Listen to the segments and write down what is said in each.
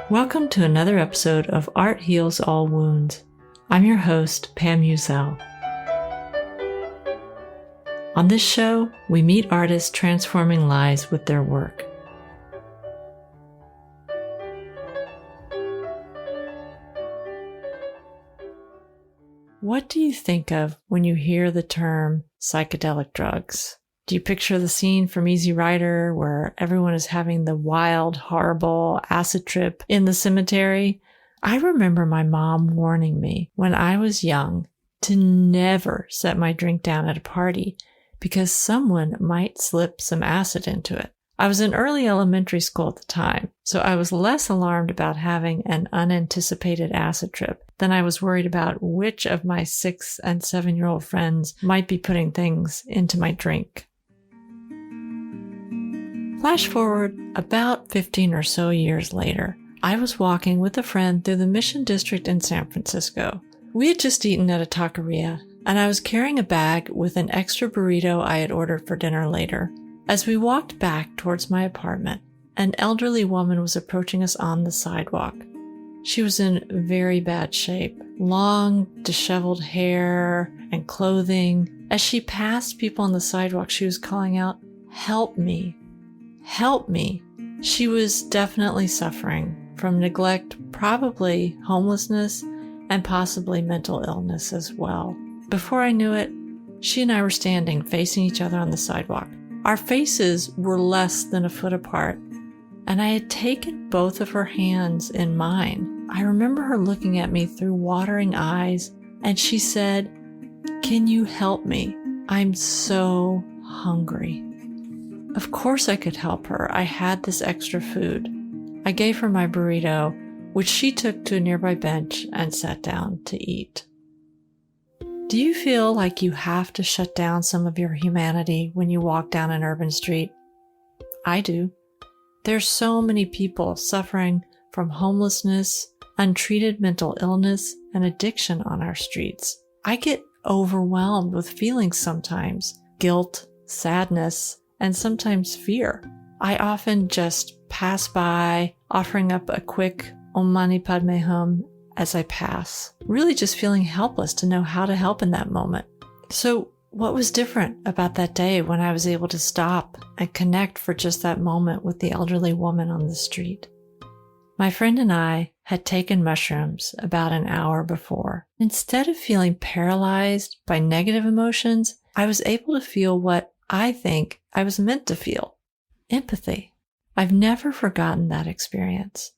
Welcome to another episode of Art Heals All Wounds. I'm your host, Pam Uzel. On this show, we meet artists transforming lives with their work. What do you think of when you hear the term psychedelic drugs? Do you picture the scene from Easy Rider where everyone is having the wild, horrible acid trip in the cemetery? I remember my mom warning me when I was young to never set my drink down at a party because someone might slip some acid into it. I was in early elementary school at the time, so I was less alarmed about having an unanticipated acid trip than I was worried about which of my 6- and 7-year-old friends might be putting things into my drink. Flash forward about 15 or so years later, I was walking with a friend through the Mission District in San Francisco. We had just eaten at a taqueria, and I was carrying a bag with an extra burrito I had ordered for dinner later. As we walked back towards my apartment, an elderly woman was approaching us on the sidewalk. She was in very bad shape, long, disheveled hair and clothing. As she passed people on the sidewalk, she was calling out, "Help me. Help me." She was definitely suffering from neglect, probably homelessness, and possibly mental illness as well. Before I knew it, she and I were standing facing each other on the sidewalk. Our faces were less than a foot apart, and I had taken both of her hands in mine. I remember her looking at me through watering eyes, and she said, "Can you help me? I'm so hungry." Of course I could help her. I had this extra food. I gave her my burrito, which she took to a nearby bench and sat down to eat. Do you feel like you have to shut down some of your humanity when you walk down an urban street? I do. There's so many people suffering from homelessness, untreated mental illness, and addiction on our streets. I get overwhelmed with feelings sometimes, guilt, sadness, and sometimes fear. I often just pass by, offering up a quick Om Mani Padme Hum as I pass, really just feeling helpless to know how to help in that moment. So what was different about that day when I was able to stop and connect for just that moment with the elderly woman on the street? My friend and I had taken mushrooms about an hour before. Instead of feeling paralyzed by negative emotions, I was able to feel what I think I was meant to feel: empathy. I've never forgotten that experience.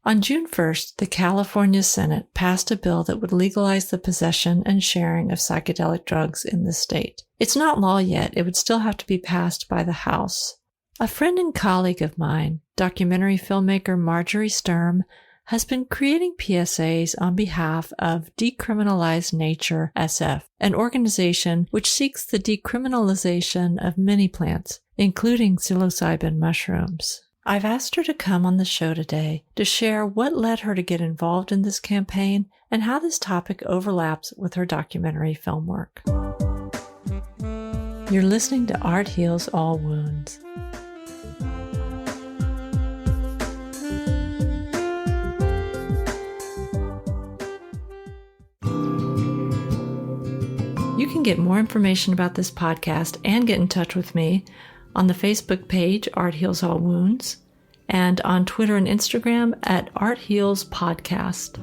On June 1st, the California Senate passed a bill that would legalize the possession and sharing of psychedelic drugs in the state. It's not law yet. It would still have to be passed by the House. A friend and colleague of mine, documentary filmmaker Marjorie Sturm, has been creating PSAs on behalf of Decriminalize Nature SF, an organization which seeks the decriminalization of many plants, including psilocybin mushrooms. I've asked her to come on the show today to share what led her to get involved in this campaign and how this topic overlaps with her documentary film work. You're listening to Art Heals All Wounds. You can get more information about this podcast and get in touch with me on the Facebook page, Art Heals All Wounds, and on Twitter and Instagram at Art Heals Podcast.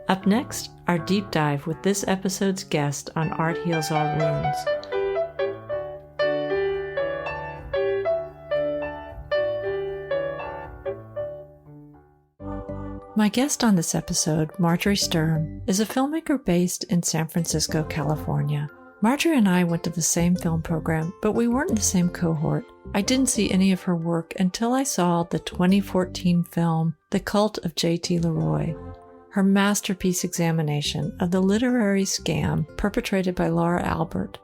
Up next, our deep dive with this episode's guest on Art Heals All Wounds. My guest on this episode, Marjorie Sturm, is a filmmaker based in San Francisco, California. Marjorie and I went to the same film program, but we weren't in the same cohort. I didn't see any of her work until I saw the 2014 film, The Cult of J.T. Leroy, her masterpiece examination of the literary scam perpetrated by Laura Albert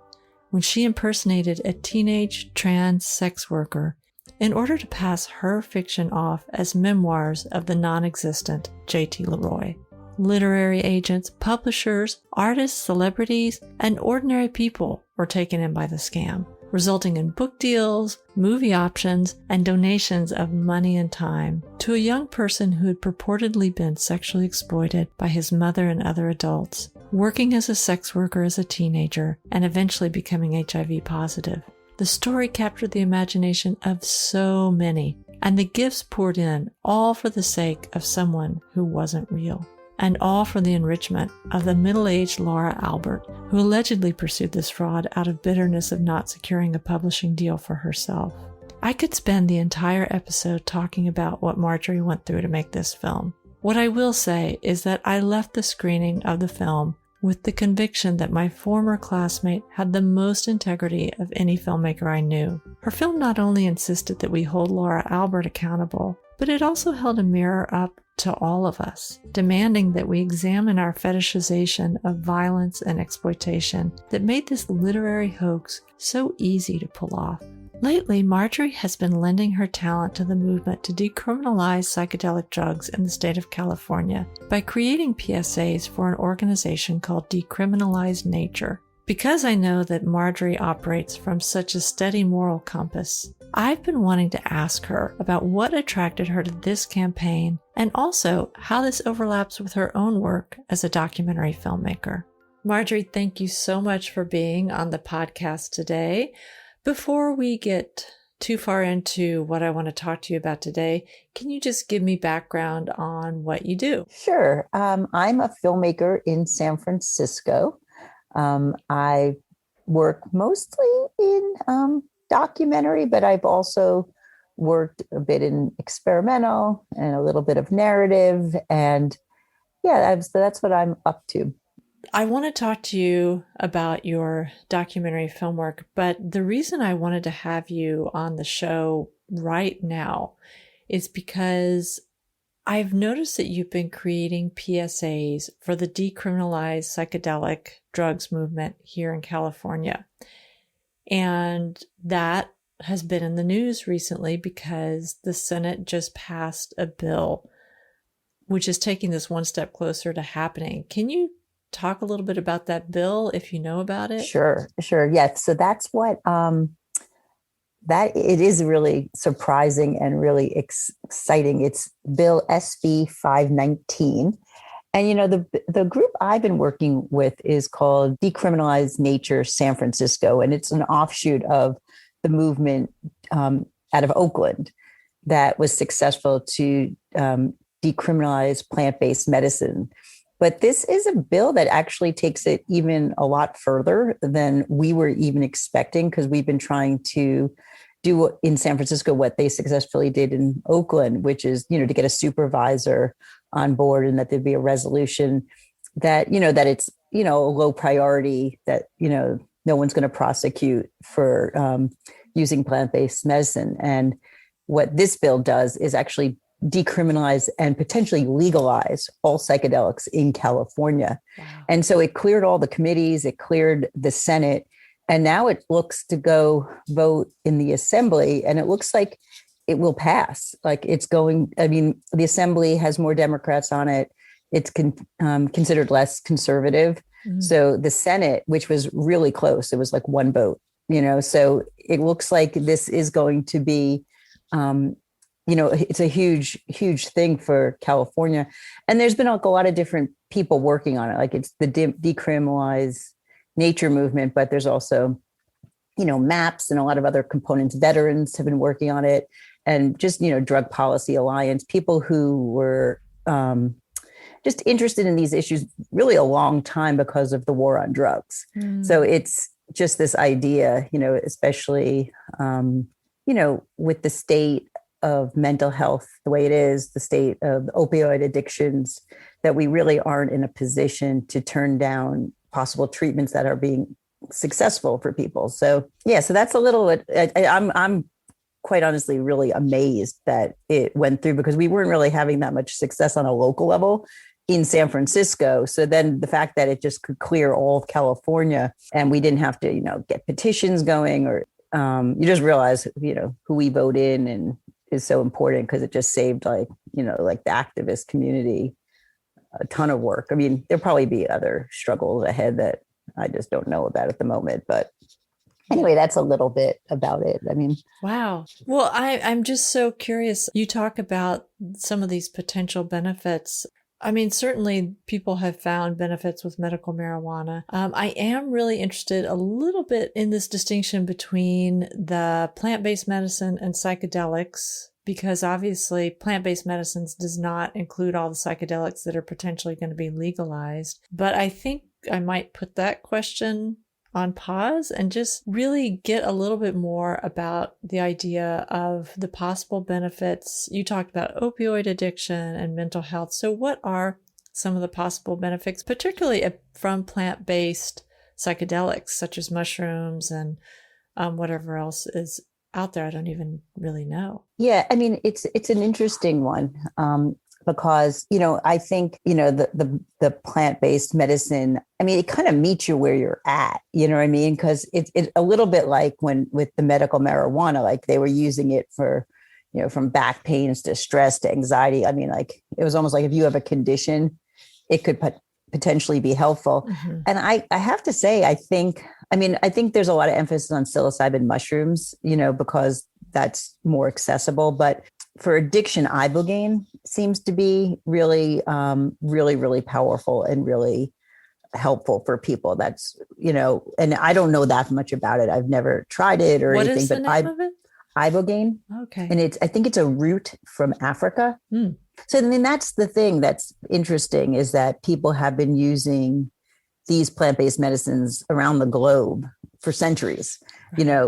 when she impersonated a teenage trans sex worker in order to pass her fiction off as memoirs of the non-existent J.T. Leroy. literary agents, publishers, artists, celebrities, and ordinary people were taken in by the scam, resulting in book deals, movie options, and donations of money and time to a young person who had purportedly been sexually exploited by his mother and other adults, working as a sex worker as a teenager, and eventually becoming HIV positive. The story captured the imagination of so many, and the gifts poured in, all for the sake of someone who wasn't real, and all for the enrichment of the middle-aged Laura Albert, who allegedly pursued this fraud out of bitterness of not securing a publishing deal for herself. I could spend the entire episode talking about what Marjorie went through to make this film. What I will say is that I left the screening of the film with the conviction that my former classmate had the most integrity of any filmmaker I knew. Her film not only insisted that we hold Laura Albert accountable, but it also held a mirror up to all of us, demanding that we examine our fetishization of violence and exploitation that made this literary hoax so easy to pull off. Lately, Marjorie has been lending her talent to the movement to decriminalize psychedelic drugs in the state of California by creating PSAs for an organization called Decriminalize Nature. Because I know that Marjorie operates from such a steady moral compass, I've been wanting to ask her about what attracted her to this campaign and also how this overlaps with her own work as a documentary filmmaker. Marjorie, thank you so much for being on the podcast today. Before we get too far into what I want to talk to you about today, can you just give me background on what you do? Sure. I'm a filmmaker in San Francisco. I work mostly in documentary, but I've also worked a bit in experimental and a little bit of narrative. And yeah, that's what I'm up to. I want to talk to you about your documentary film work, but the reason I wanted to have you on the show right now is because I've noticed that you've been creating PSAs for the decriminalized psychedelic drugs movement here in California. And that has been in the news recently because the Senate just passed a bill which is taking this one step closer to happening. Can you talk a little bit about that bill if you know about it? Sure. Yes. So that's what that it is really surprising and really exciting. It's Bill SB 519. And, you know, the group I've been working with is called Decriminalize Nature San Francisco. And it's an offshoot of the movement out of Oakland that was successful to decriminalize plant-based medicine. But this is a bill that actually takes it even a lot further than we were even expecting, because we've been trying to do in San Francisco what they successfully did in Oakland, which is, you know, to get a supervisor on board and that there'd be a resolution that, you know, that it's, you know, a low priority, that, you know, no one's going to prosecute for using plant-based medicine. And what this bill does is actually decriminalize and potentially legalize all psychedelics in California. Wow. And so it cleared all the committees, it cleared the Senate, and now it looks to go vote in the Assembly, and it looks like it will pass. Like it's going, I mean, the Assembly has more Democrats on it. It's considered less conservative. Mm-hmm. So the Senate, which was really close, it was like one vote, you know, so it looks like this is going to be, you know, it's a huge, huge thing for California. And there's been a lot of different people working on it. Like it's the Decriminalize Nature movement, but there's also, you know, MAPS and a lot of other components. Veterans have been working on it, and just, you know, Drug Policy Alliance, people who were just interested in these issues really a long time because of the war on drugs. Mm. So it's just this idea, you know, especially, you know, with the state of mental health the way it is, the state of opioid addictions, that we really aren't in a position to turn down possible treatments that are being successful for people. So yeah, so that's a little. I'm quite honestly really amazed that it went through, because we weren't really having that much success on a local level in San Francisco. So then the fact that it just could clear all of California, and we didn't have to, you know, get petitions going, or you just realize, you know, who we vote in and is so important, because it just saved, like, you know, like the activist community a ton of work. I mean, there'll probably be other struggles ahead that I just don't know about at the moment. But anyway, that's a little bit about it. I mean, wow. Well, I'm just so curious. You talk about some of these potential benefits. I mean, certainly people have found benefits with medical marijuana. I am really interested a little bit in this distinction between the plant-based medicine and psychedelics, because obviously plant-based medicines does not include all the psychedelics that are potentially going to be legalized. But I think I might put that question on pause and just really get a little bit more about the idea of the possible benefits. You talked about opioid addiction and mental health. So what are some of the possible benefits, particularly from plant-based psychedelics, such as mushrooms and whatever else is out there? I don't even really know. Yeah, I mean, it's an interesting one. Because, I think, the plant-based medicine, I mean, it kind of meets you where you're at, you know what I mean? Because it's a little bit like when with the medical marijuana, like they were using it for, from back pains to stress to anxiety. I mean, like it was almost like if you have a condition, it could potentially be helpful. Mm-hmm. And I have to say, I think there's a lot of emphasis on psilocybin mushrooms, because that's more accessible. But for addiction, ibogaine seems to be really, really, really powerful and really helpful for people. That's, and I don't know that much about it. I've never tried it or anything. What is the name of it? Ibogaine. Okay. And I think it's a root from Africa. Mm. So, I mean, that's the thing that's interesting is that people have been using these plant-based medicines around the globe for centuries,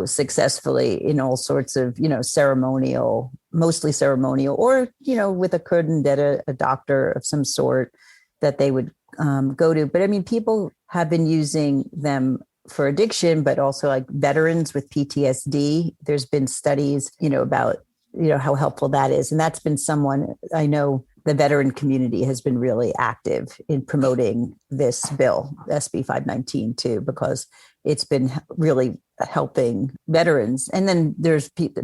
successfully in all sorts of, mostly ceremonial, or, with a curandera, a doctor of some sort that they would go to. But I mean, people have been using them for addiction, but also like veterans with PTSD. There's been studies, about, how helpful that is. And that's been someone I know the veteran community has been really active in promoting this bill, SB 519 too, because it's been really helping veterans. And then there's people,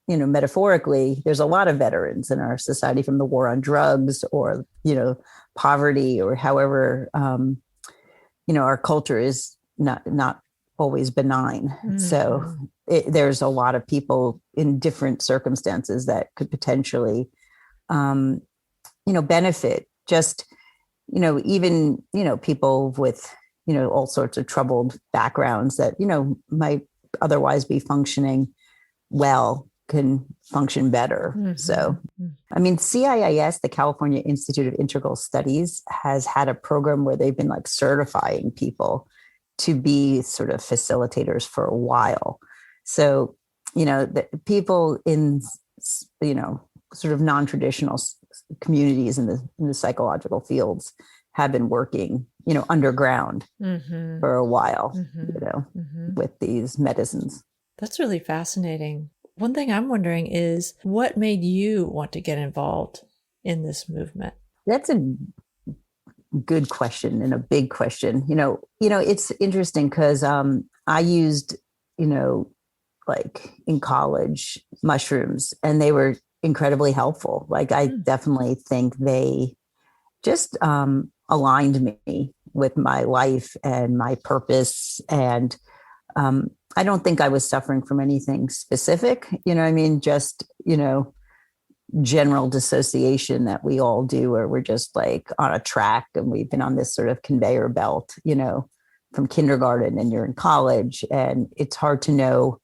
metaphorically, there's a lot of veterans in our society from the war on drugs or, poverty or however, our culture is not always benign. Mm-hmm. So there's a lot of people in different circumstances that could potentially, benefit just, even, people with, all sorts of troubled backgrounds that, might otherwise be functioning well can function better. Mm-hmm. So, I mean, CIIS, the California Institute of Integral Studies, has had a program where they've been like certifying people to be sort of facilitators for a while. So, the people in, sort of non-traditional communities in the psychological fields have been working, underground mm-hmm. for a while, mm-hmm. with these medicines. That's really fascinating. One thing I'm wondering is what made you want to get involved in this movement? That's a good question and a big question. It's interesting because I used, like in college, mushrooms, and they were incredibly helpful. Like I definitely think they just aligned me with my life and my purpose. And I don't think I was suffering from anything specific, just, general dissociation that we all do, where we're just like on a track and we've been on this sort of conveyor belt, from kindergarten and you're in college and it's hard to know,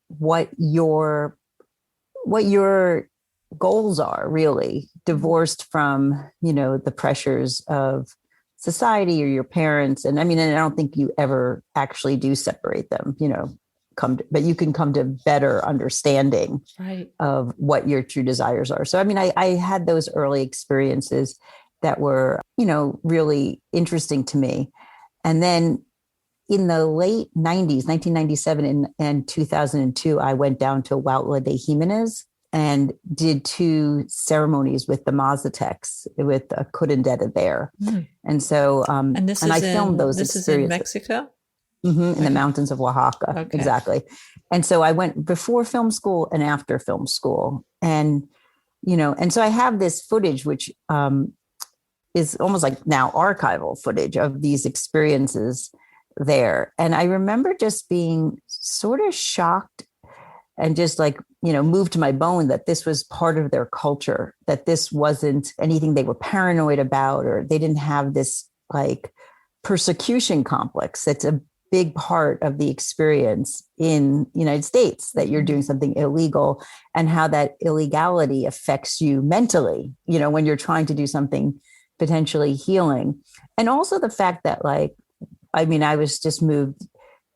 what your goals are really divorced from, the pressures of society or your parents. And I mean, and I don't think you ever actually do separate them, but you can come to better understanding right. of what your true desires are. So, I mean, I had those early experiences that were, really interesting to me. And then in the late 90s, 1997 and 2002, I went down to Huautla de Jimenez and did 2 ceremonies with the Mazatecs with a curandera there. Mm. And so, and I filmed those experiences. This is in Mexico? Mm-hmm, in the mountains of Oaxaca. Okay. Exactly. And so I went before film school and after film school. And, And so I have this footage, which is almost like now archival footage of these experiences there. And I remember just being sort of shocked and just like, moved to my bone that this was part of their culture, that this wasn't anything they were paranoid about, or they didn't have this like persecution complex. That's a big part of the experience in the United States, that you're doing something illegal, and how that illegality affects you mentally, when you're trying to do something potentially healing. And also the fact that I was just moved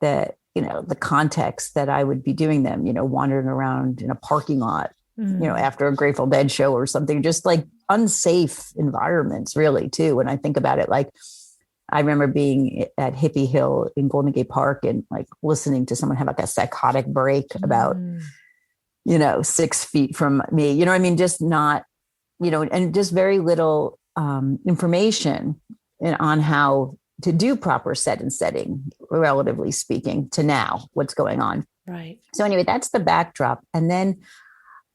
that, the context that I would be doing them, wandering around in a parking lot, after a Grateful Dead show or something, just like unsafe environments really too. When I think about it, like I remember being at Hippie Hill in Golden Gate Park and like listening to someone have like a psychotic break about, 6 feet from me, just not, and just very little information on how to do proper set and setting, relatively speaking, to now what's going on. Right. So anyway, that's the backdrop. And then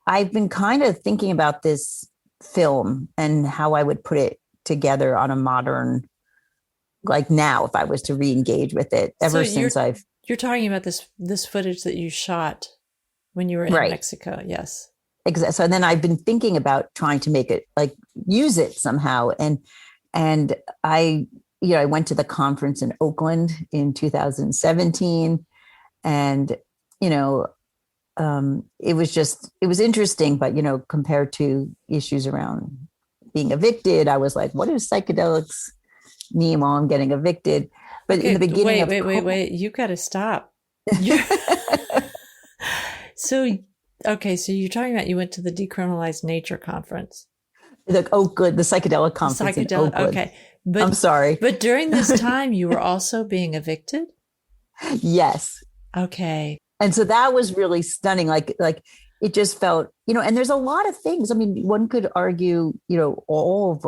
I've been kind of thinking about this film and how I would put it together on a modern, like now, if I was to re-engage with it, you're talking about this footage that you shot when you were in Mexico. Yes. Exactly. So then I've been thinking about trying to make it, like, use it somehow. And I went to the conference in Oakland in 2017, and, it was interesting, but, compared to issues around being evicted, I was like, what do psychedelics mean while I'm getting evicted? But in the beginning wait, you got to stop. So you're talking about you went to the Decriminalize Nature conference. The psychedelic conference in Oakland. Okay. But I'm sorry. But during this time, you were also being evicted? Yes. Okay. And so that was really stunning. Like it just felt, and there's a lot of things. I mean, one could argue, all of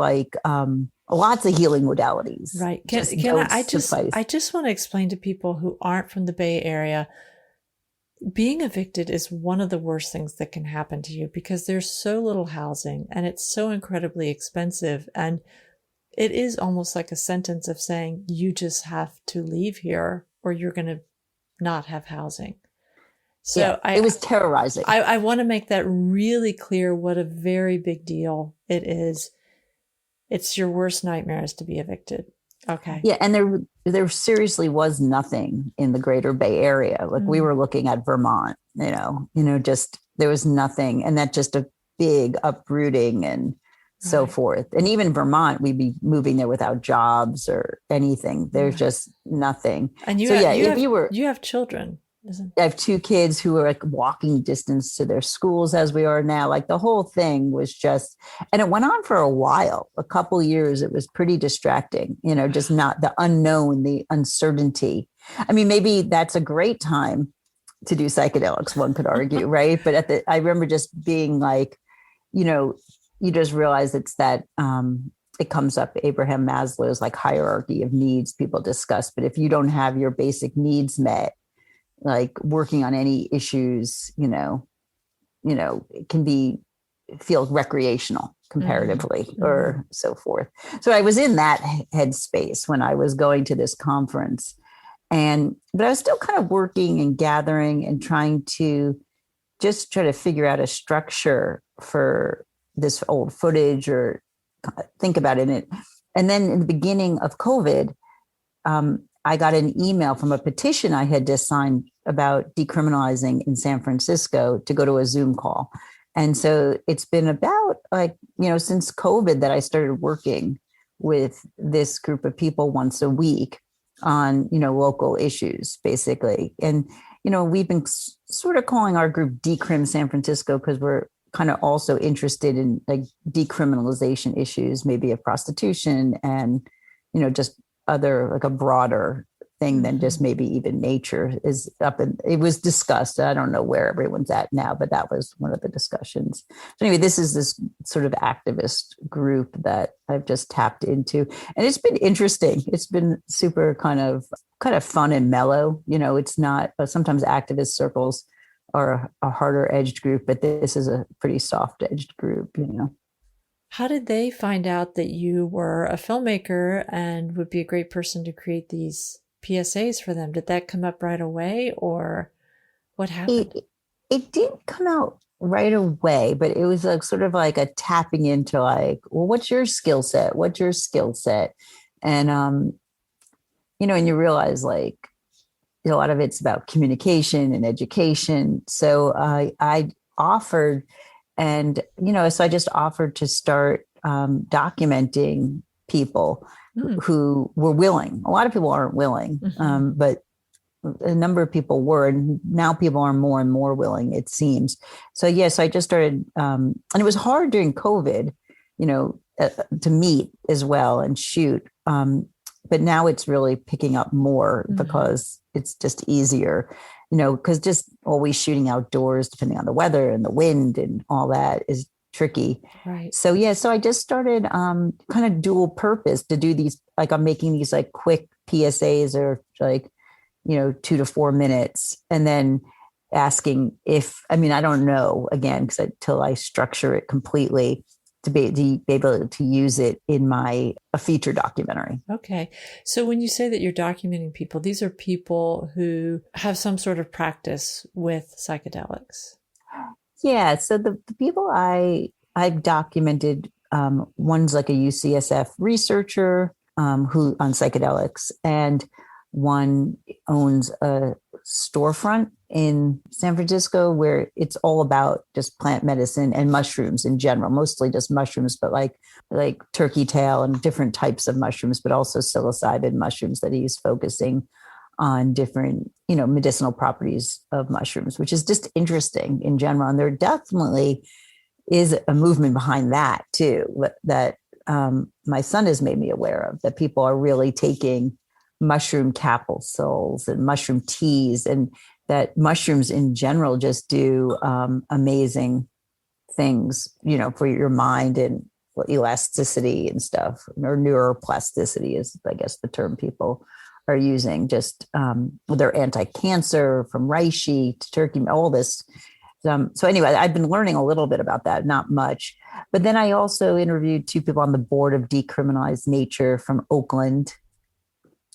lots of healing modalities. Right. I just want to explain to people who aren't from the Bay Area, being evicted is one of the worst things that can happen to you, because there's so little housing and it's so incredibly expensive. And it is almost like a sentence of saying, you just have to leave here or you're going to not have housing. So it was terrorizing. I want to make that really clear, what a very big deal it is. It's your worst nightmare is to be evicted. Okay. Yeah. And there seriously was nothing in the greater Bay Area. Like we were looking at Vermont, just there was nothing. And that just a big uprooting and so forth. And even Vermont, we'd be moving there without jobs or anything. There's just nothing. And you have children. I have 2 kids who are like walking distance to their schools as we are now. Like the whole thing was just, and it went on for a while, a couple of years. It was pretty distracting, just not the unknown, the uncertainty. I mean, maybe that's a great time to do psychedelics, one could argue, right? But I remember just being like, you just realize it's that it comes up Abraham Maslow's like hierarchy of needs people discuss. But if you don't have your basic needs met, like working on any issues, it can feel recreational comparatively or so forth. So I was in that headspace when I was going to this conference, but I was still kind of working and gathering and trying to just try to figure out a structure for this old footage or think about it. And then in the beginning of COVID, I got an email from a petition I had just signed about decriminalizing in San Francisco to go to a Zoom call. And so it's been about since COVID that I started working with this group of people once a week on, local issues, basically. And, we've been sort of calling our group Decrim San Francisco because we're kind of also interested in like decriminalization issues, maybe of prostitution and, just other, like a broader thing than just maybe even nature is up. And it was discussed. I don't know where everyone's at now, but that was one of the discussions. So anyway, this is this sort of activist group that I've just tapped into, and it's been interesting. It's been super kind of fun and mellow. It's not, but sometimes activist circles are a harder edged group, but this is a pretty soft edged group, How did they find out that you were a filmmaker and would be a great person to create these PSAs for them? Did that come up right away, or what happened? It didn't come out right away, but it was like sort of like a tapping into like, well, what's your skill set? What's your skill set? And and you realize like a lot of it's about communication and education. So I offered, and so I just offered to start documenting people who were willing. A lot of people aren't willing, but a number of people were, and now people are more and more willing, it seems. So yes, I just started, and it was hard during COVID, to meet as well and shoot. But now it's really picking up more because it's just easier, because just always shooting outdoors, depending on the weather and the wind and all that, is tricky. Right. So yeah, so I just started kind of dual purpose to do these, like I'm making these like quick PSAs or like 2 to 4 minutes, and then asking if, I don't know, again, because until I structure it completely to be able to use it in a feature documentary. Okay. So when you say that you're documenting people, these are people who have some sort of practice with psychedelics. Yeah. So the people I've documented, one's like a UCSF researcher who on psychedelics, and one owns a storefront in San Francisco where it's all about just plant medicine and mushrooms in general, mostly just mushrooms, but like turkey tail and different types of mushrooms, but also psilocybin mushrooms that he's focusing on different, medicinal properties of mushrooms, which is just interesting in general. And there definitely is a movement behind that too, that my son has made me aware of, that people are really taking mushroom capsules and mushroom teas, and that mushrooms in general just do amazing things, for your mind and elasticity and stuff, or neuroplasticity is, I guess, the term people are using. Just they're anti-cancer, from reishi to turkey, all this. So anyway, I've been learning a little bit about that, not much. But then I also interviewed 2 people on the board of Decriminalize Nature from Oakland.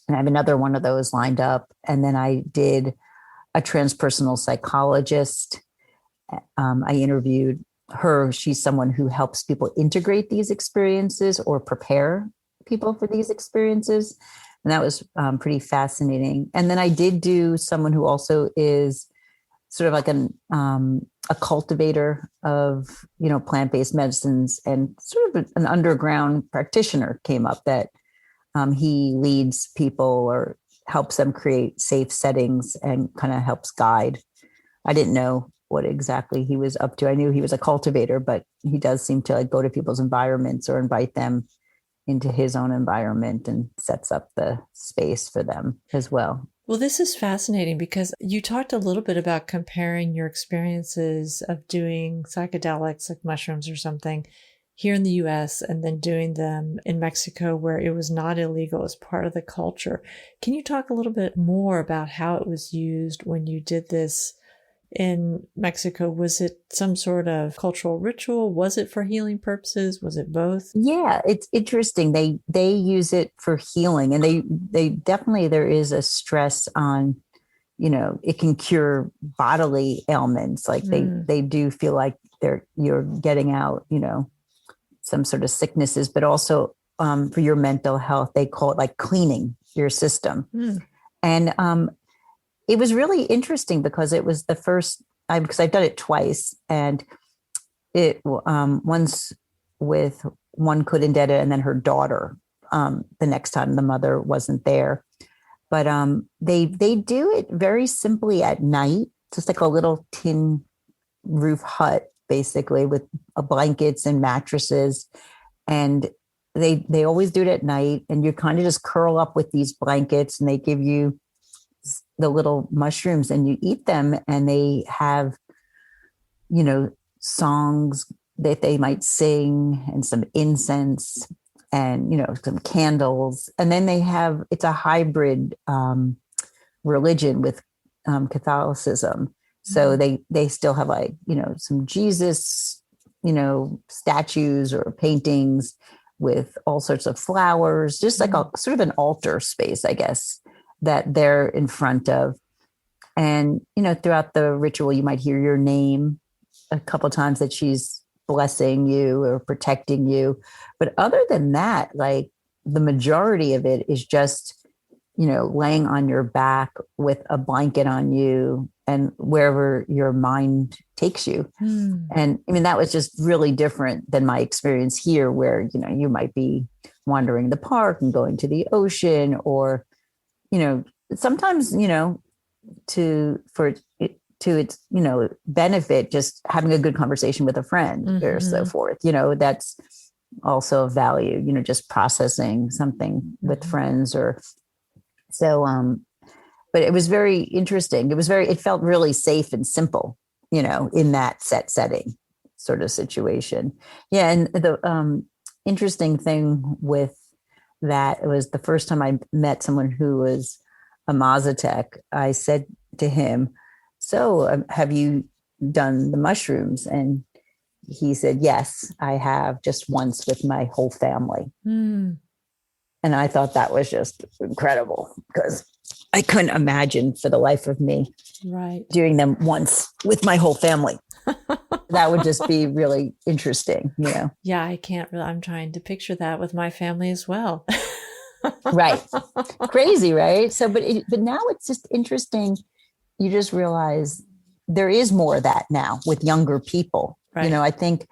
And I have another one of those lined up. And then I did a transpersonal psychologist. I interviewed her. She's someone who helps people integrate these experiences or prepare people for these experiences. And that was pretty fascinating. And then I did do someone who also is sort of like a cultivator of, plant-based medicines, and sort of an underground practitioner came up that he leads people or helps them create safe settings and kind of helps guide. I didn't know what exactly he was up to. I knew he was a cultivator, but he does seem to like go to people's environments or invite them into his own environment and sets up the space for them as well. Well, this is fascinating because you talked a little bit about comparing your experiences of doing psychedelics like mushrooms or something here in the US and then doing them in Mexico where it was not illegal as part of the culture. Can you talk a little bit more about how it was used when you did this in Mexico? Was it some sort of cultural ritual? Was it for healing purposes? Was it both? Yeah, it's interesting. They use it for healing, and they definitely, there is a stress on, it can cure bodily ailments. Like they do feel like you're getting out, some sort of sicknesses, but also for your mental health, they call it like cleaning your system. And it was really interesting because it was the first time, because I've done it twice, and it once with one Curandera and then her daughter the next time the mother wasn't there. But they do it very simply at night, just like a little tin roof hut, basically, with blankets and mattresses. And they always do it at night, and you kind of just curl up with these blankets, and they give you the little mushrooms and you eat them, and they have, songs that they might sing, and some incense, and some candles. And then it's a hybrid religion with Catholicism. So they still have like, some Jesus, statues or paintings with all sorts of flowers, just like a sort of an altar space, I guess, that they're in front of. And, throughout the ritual, you might hear your name a couple of times, that she's blessing you or protecting you. But other than that, like the majority of it is just, laying on your back with a blanket on you and wherever your mind takes you. And I mean, that was just really different than my experience here, where, you might be wandering the park and going to the ocean, or, sometimes, to its, benefit, just having a good conversation with a friend or so forth, that's also of value, just processing something with friends or so. But it was very interesting. It felt really safe and simple, in that setting sort of situation. Yeah. And the interesting thing with that, it was the first time I met someone who was a Mazatec. I said to him, so have you done the mushrooms? And he said, yes, I have, just once with my whole family. And I thought that was just incredible, because I couldn't imagine for the life of me doing them once with my whole family. That would just be really interesting, Yeah, I can't really, I'm trying to picture that with my family as well. Right. Crazy, right? So, but now it's just interesting. You just realize there is more of that now with younger people. Right. I think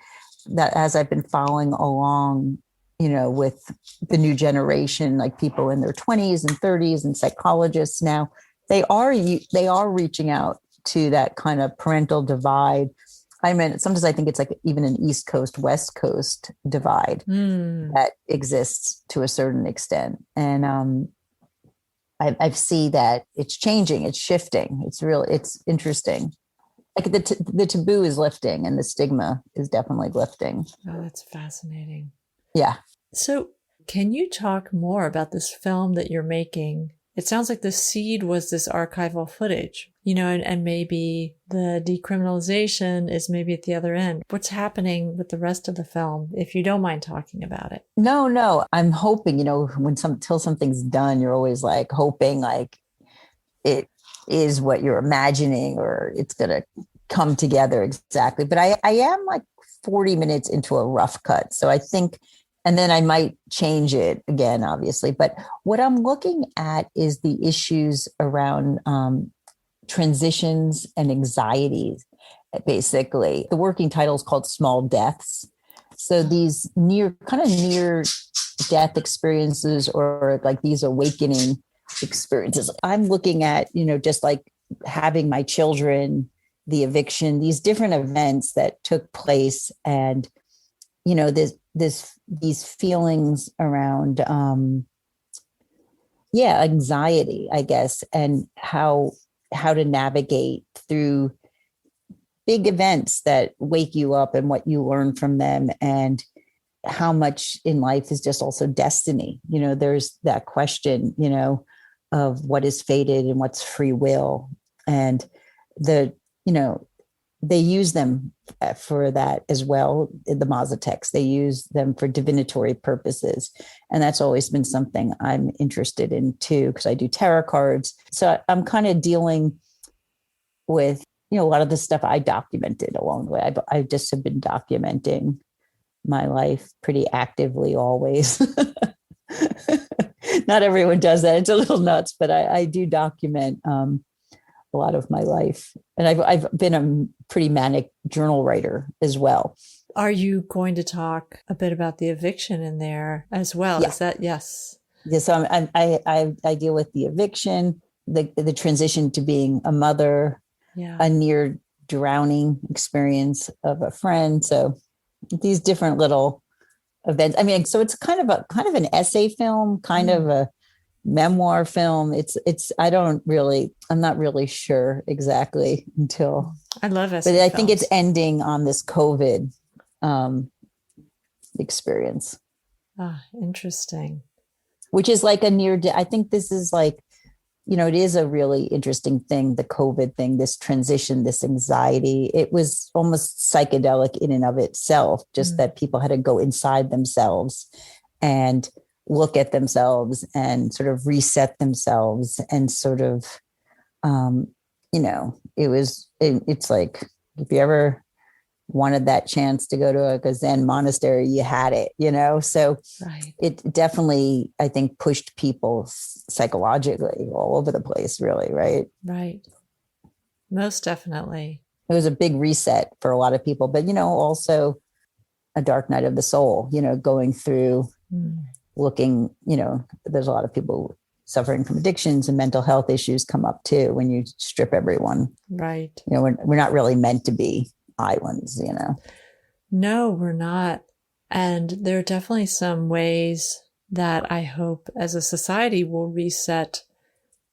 that as I've been following along, with the new generation, like people in their 20s and 30s and psychologists now, they are reaching out to that kind of parental divide. I mean, sometimes I think it's like even an East Coast, West Coast divide that exists to a certain extent. And I see that it's changing, it's shifting. It's interesting. Like the taboo is lifting and the stigma is definitely lifting. Oh, that's fascinating. Yeah. So can you talk more about this film that you're making? It sounds like the seed was this archival footage, and maybe the decriminalization is maybe at the other end. What's happening with the rest of the film, if you don't mind talking about it? No. I'm hoping, till something's done, you're always like hoping like it is what you're imagining or it's going to come together exactly. But I am like 40 minutes into a rough cut. So I think, and then I might change it again, obviously. But what I'm looking at is the issues around transitions and anxieties, basically. The working title is called Small Deaths. So these near death experiences, or like these awakening experiences. I'm looking at, just like having my children, the eviction, these different events that took place, and, these feelings around, anxiety, I guess, and how to navigate through big events that wake you up and what you learn from them, and how much in life is just also destiny. There's that question, of what is fated and what's free will. And they use them for that as well. The Mazatecs, they use them for divinatory purposes. And that's always been something I'm interested in too, because I do tarot cards. So I'm kind of dealing with, a lot of the stuff I documented along the way. I just have been documenting my life pretty actively always. Not everyone does that. It's a little nuts, but I do document a lot of my life. And I've been a pretty manic journal writer as well. Are you going to talk a bit about the eviction in there as well? Yeah. Is that, yes? Yeah. So I deal with the eviction, the transition to being a mother, a near drowning experience of a friend. So these different little events. I mean, so it's kind of an essay film, kind of a memoir film. I'm not really sure exactly until I love it. But I think it's ending on this COVID experience. Ah, interesting. Which is like I think this is like it is a really interesting thing, the COVID thing, this transition, this anxiety. It was almost psychedelic in and of itself, just that people had to go inside themselves and look at themselves and sort of reset themselves and sort of, it's like, if you ever wanted that chance to go to like a Zen monastery, you had it, so right. It definitely, I think, pushed people psychologically all over the place, really. Right. Most definitely. It was a big reset for a lot of people, but also a dark night of the soul, going through looking, there's a lot of people suffering from addictions and mental health issues come up too when you strip everyone. Right. We're not really meant to be islands, No, we're not. And there are definitely some ways that I hope as a society will reset,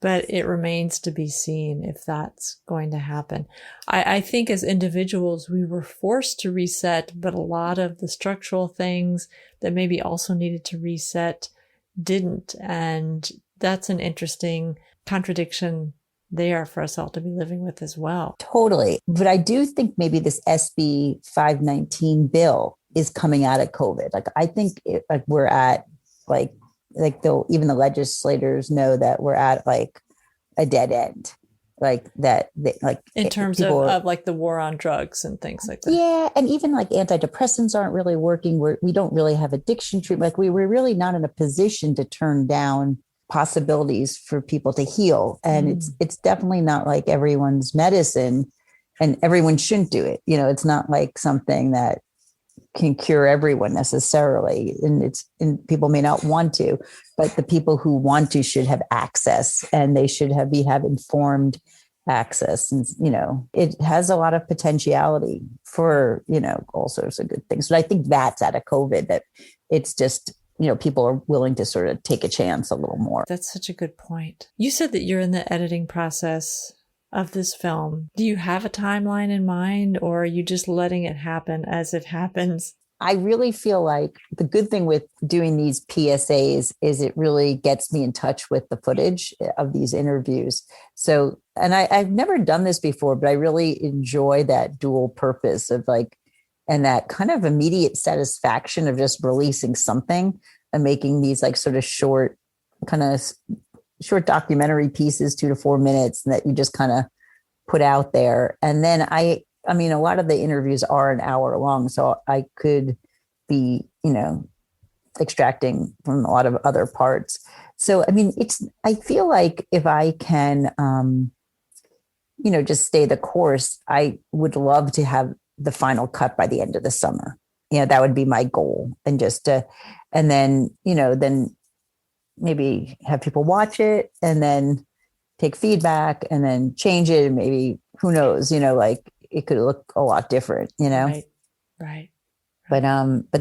but it remains to be seen if that's going to happen. I think as individuals, we were forced to reset, but a lot of the structural things that maybe also needed to reset didn't. And that's an interesting contradiction there for us all to be living with as well. Totally. But I do think maybe this SB 519 bill is coming out of COVID. Like, I think we're at even the legislators know that we're at like a dead end, like that, in terms of like the war on drugs and things like that. Yeah. And even like antidepressants aren't really working. We don't really have addiction treatment. Like, we were really not in a position to turn down possibilities for people to heal. And it's definitely not like everyone's medicine, and everyone shouldn't do it. It's not like something that can cure everyone necessarily. And people may not want to, but the people who want to should have access, and they should have informed access. And, it has a lot of potentiality for, all sorts of good things. But I think that's out of COVID, that it's just, people are willing to sort of take a chance a little more. That's such a good point. You said that you're in the editing process of this film. Do you have a timeline in mind, or are you just letting it happen as it happens? I really feel like the good thing with doing these PSAs is it really gets me in touch with the footage of these interviews. So, and I've never done this before, but I really enjoy that dual purpose of like, and that kind of immediate satisfaction of just releasing something and making these like sort of short documentary pieces, 2 to 4 minutes, that you just kind of put out there. And then I mean, a lot of the interviews are an hour long, so I could be, extracting from a lot of other parts. So, I mean, I feel like if I can, just stay the course, I would love to have the final cut by the end of the summer. That would be my goal. And then maybe have people watch it and then take feedback and then change it. And maybe, who knows, like it could look a lot different, Right. But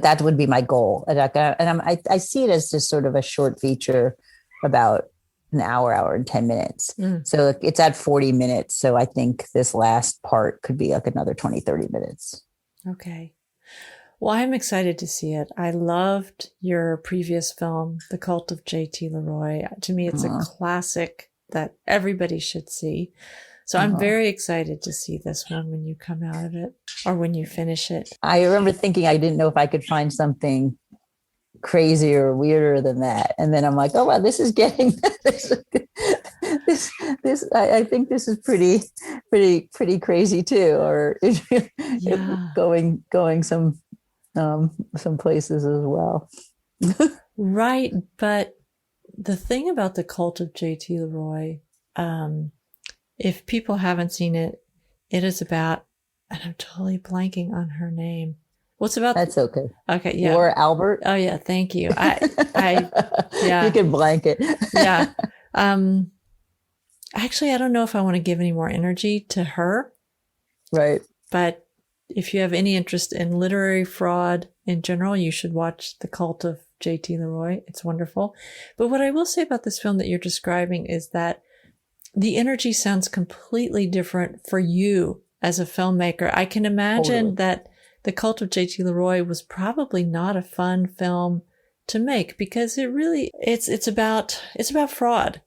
that would be my goal. And I see it as just sort of a short feature, about an hour and 10 minutes. So it's at 40 minutes. So I think this last part could be like another 20, 30 minutes. Okay. Well, I'm excited to see it. I loved your previous film, The Cult of J.T. Leroy. To me, it's a classic that everybody should see. So I'm very excited to see this one when you come out of it or when you finish it. I remember thinking I didn't know if I could find something crazier or weirder than that. And then I'm like, oh, wow, this is getting this. I think this is pretty crazy too, or going some places as well. Right. But the thing about The Cult of J.T. Leroy, if people haven't seen it, it is about, and I'm totally blanking on her name. What's about? That's okay. Okay. Yeah. Laura Albert. Oh yeah. Thank you. Yeah. You can blank it. Yeah. Actually, I don't know if I want to give any more energy to her. Right. But if you have any interest in literary fraud in general, you should watch The Cult of J.T. Leroy. It's wonderful. But what I will say about this film that you're describing is that the energy sounds completely different for you as a filmmaker. I can imagine that The Cult of J.T. Leroy was probably not a fun film to make because it's about fraud.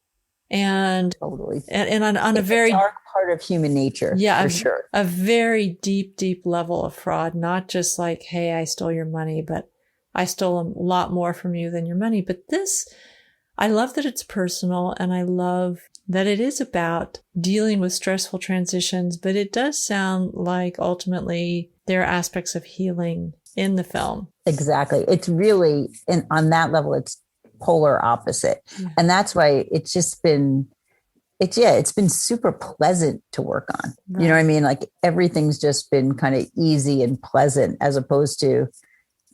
And Totally. on a It's a very dark part of human nature, yeah, for sure. a very deep level of fraud, not just like, hey, I stole your money, but I stole a lot more from you than your money. But this, I love that it's personal, and I love that it is about dealing with stressful transitions, but it does sound like ultimately there are aspects of healing in the film. Exactly. It's really, and on that level, it's polar opposite. Yeah. And that's why it's been super pleasant to work on. Right. You know what I mean? Like everything's just been kind of easy and pleasant as opposed to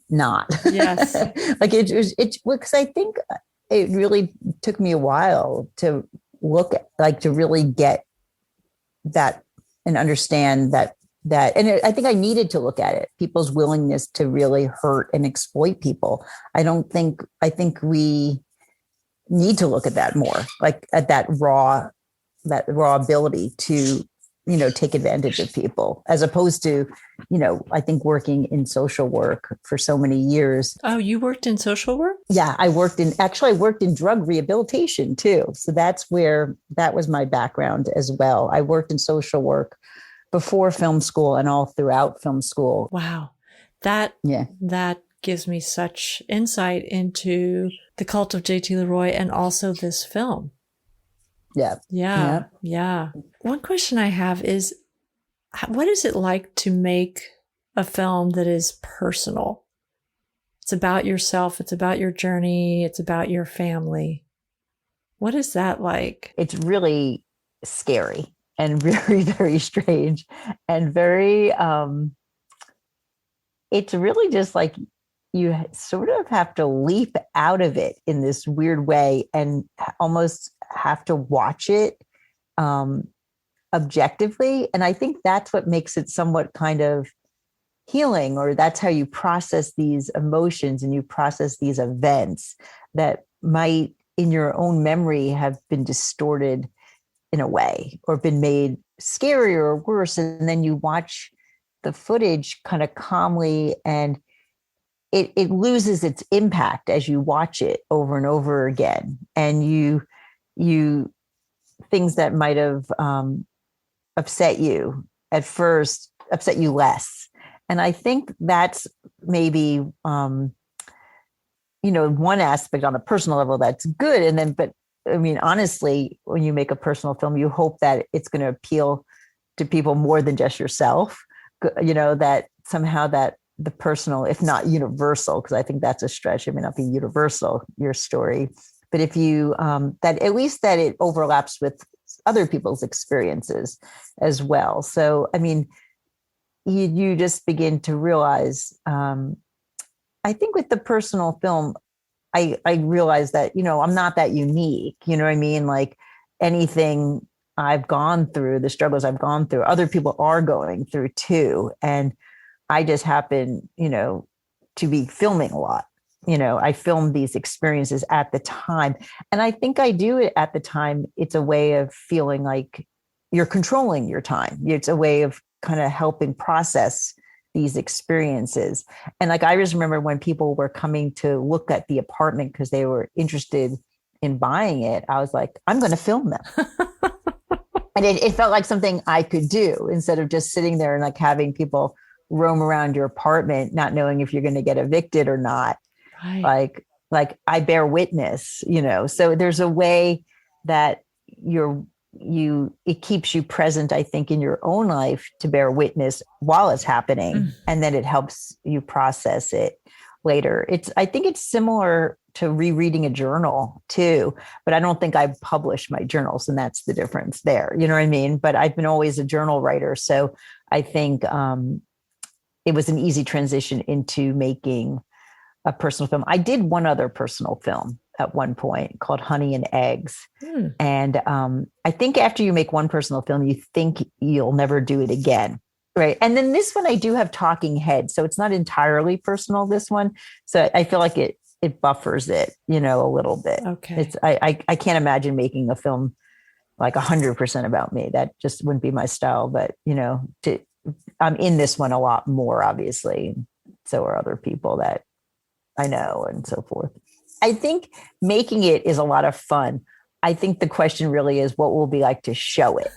not. Yes. Like because I think it really took me a while to look at, like, to really get that and understand that I think I needed to look at it, people's willingness to really hurt and exploit people. I think we need to look at that more, like at that raw ability to, take advantage of people, as opposed to, I think working in social work for so many years. Oh, you worked in social work? Yeah, I worked in drug rehabilitation too. So that was my background as well. I worked in social work before film school and all throughout film school. Wow. That gives me such insight into the cult of J.T. Leroy and also this film. Yeah. One question I have is, what is it like to make a film that is personal? It's about yourself. It's about your journey. It's about your family. What is that like? It's really scary and very, very strange and very, it's really just like you sort of have to leap out of it in this weird way and almost have to watch it objectively. And I think that's what makes it somewhat kind of healing, or that's how you process these emotions and you process these events that might in your own memory have been distorted in a way or been made scarier or worse. And then you watch the footage kind of calmly, and it loses its impact as you watch it over and over again. And you things that might have upset you at first upset you less. And I think that's maybe one aspect on a personal level that's good. And then, but I mean, honestly, when you make a personal film, you hope that it's going to appeal to people more than just yourself, that somehow that the personal, if not universal, because I think that's a stretch, it may not be universal, your story, but if you, that at least that it overlaps with other people's experiences as well. So, I mean, you just begin to realize, I think with the personal film, I realized that, I'm not that unique, you know what I mean? Like anything I've gone through, the struggles I've gone through, other people are going through too. And I just happen, to be filming a lot. I filmed these experiences at the time. And I think I do it at the time. It's a way of feeling like you're controlling your time. It's a way of kind of helping process these experiences. And like, I just remember when people were coming to look at the apartment because they were interested in buying it, I was like, I'm going to film them. And it felt like something I could do instead of just sitting there and like having people roam around your apartment, not knowing if you're going to get evicted or not. Right. Like I bear witness, so there's a way that it keeps you present, I think, in your own life to bear witness while it's happening. And then it helps you process it later. I think it's similar to rereading a journal too, but I don't think I publish my journals, and that's the difference there. You know what I mean? But I've been always a journal writer. So I think it was an easy transition into making a personal film. I did one other personal film at one point called Honey and Eggs. And I think after you make one personal film, you think you'll never do it again. Right. And then this one, I do have talking heads. So it's not entirely personal, this one. So I feel like it buffers it, a little bit. Okay. I can't imagine making a film like 100% about me. That just wouldn't be my style. But, I'm in this one a lot more, obviously. So are other people that I know and so forth. I think making it is a lot of fun. I think the question really is what will it be like to show it?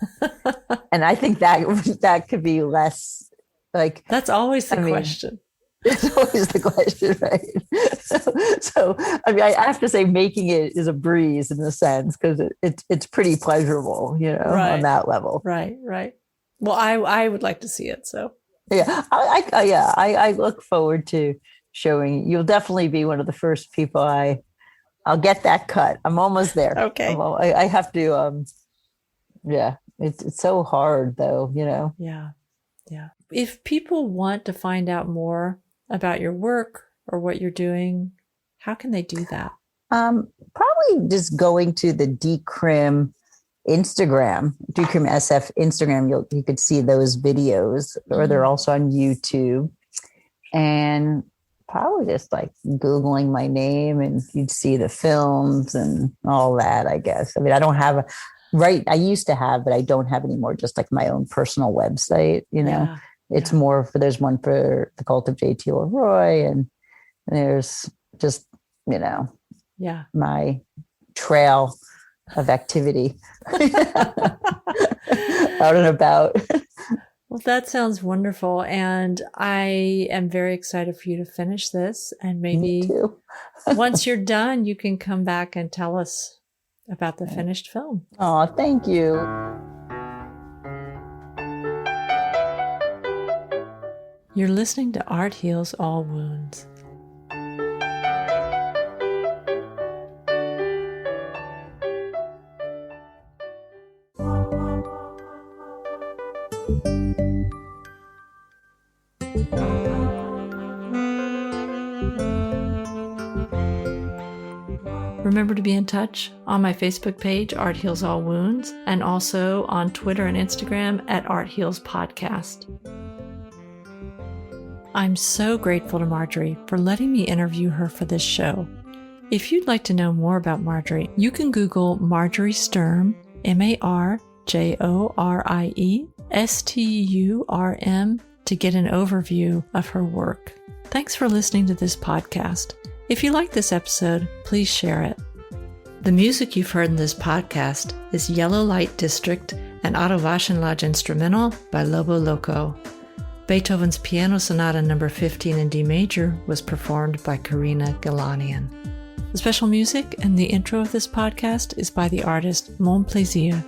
And I think that could be less like. That's always the question. It's always the question, right? So I mean, I have to say making it is a breeze in a sense because it's pretty pleasurable, on that level. Right. Well, I would like to see it. So yeah, I look forward to showing. You'll definitely be one of the first people I'll get that cut. I'm almost there. Okay. I have to. Yeah, it's so hard though. Yeah. If people want to find out more about your work or what you're doing, how can they do that? Probably just going to the Decrim SF Instagram. You could see those videos, or they're also on YouTube. And probably just like Googling my name, and you'd see the films and all that, I guess. I mean, I don't have I used to have, but I don't have anymore. Just like my own personal website, Yeah. It's more there's one for the Cult of J.T. Leroy, and there's just, my trail of activity out and about. Well, that sounds wonderful. And I am very excited for you to finish this. And maybe once you're done, you can come back and tell us about the finished film. Oh, thank you. You're listening to Art Heals All Wounds. Remember to be in touch on my Facebook page, Art Heals All Wounds, and also on Twitter and Instagram at Art Heals Podcast. I'm so grateful to Marjorie for letting me interview her for this show. If you'd like to know more about Marjorie, you can Google Marjorie Sturm, MarjorieSturm, to get an overview of her work. Thanks for listening to this podcast. If you like this episode, please share it. The music you've heard in this podcast is Yellow Light District and Autowaschenlage Instrumental by Lobo Loco. Beethoven's Piano Sonata No. 15 in D major was performed by Karina Galanian. The special music and the intro of this podcast is by the artist Mon Plaisir.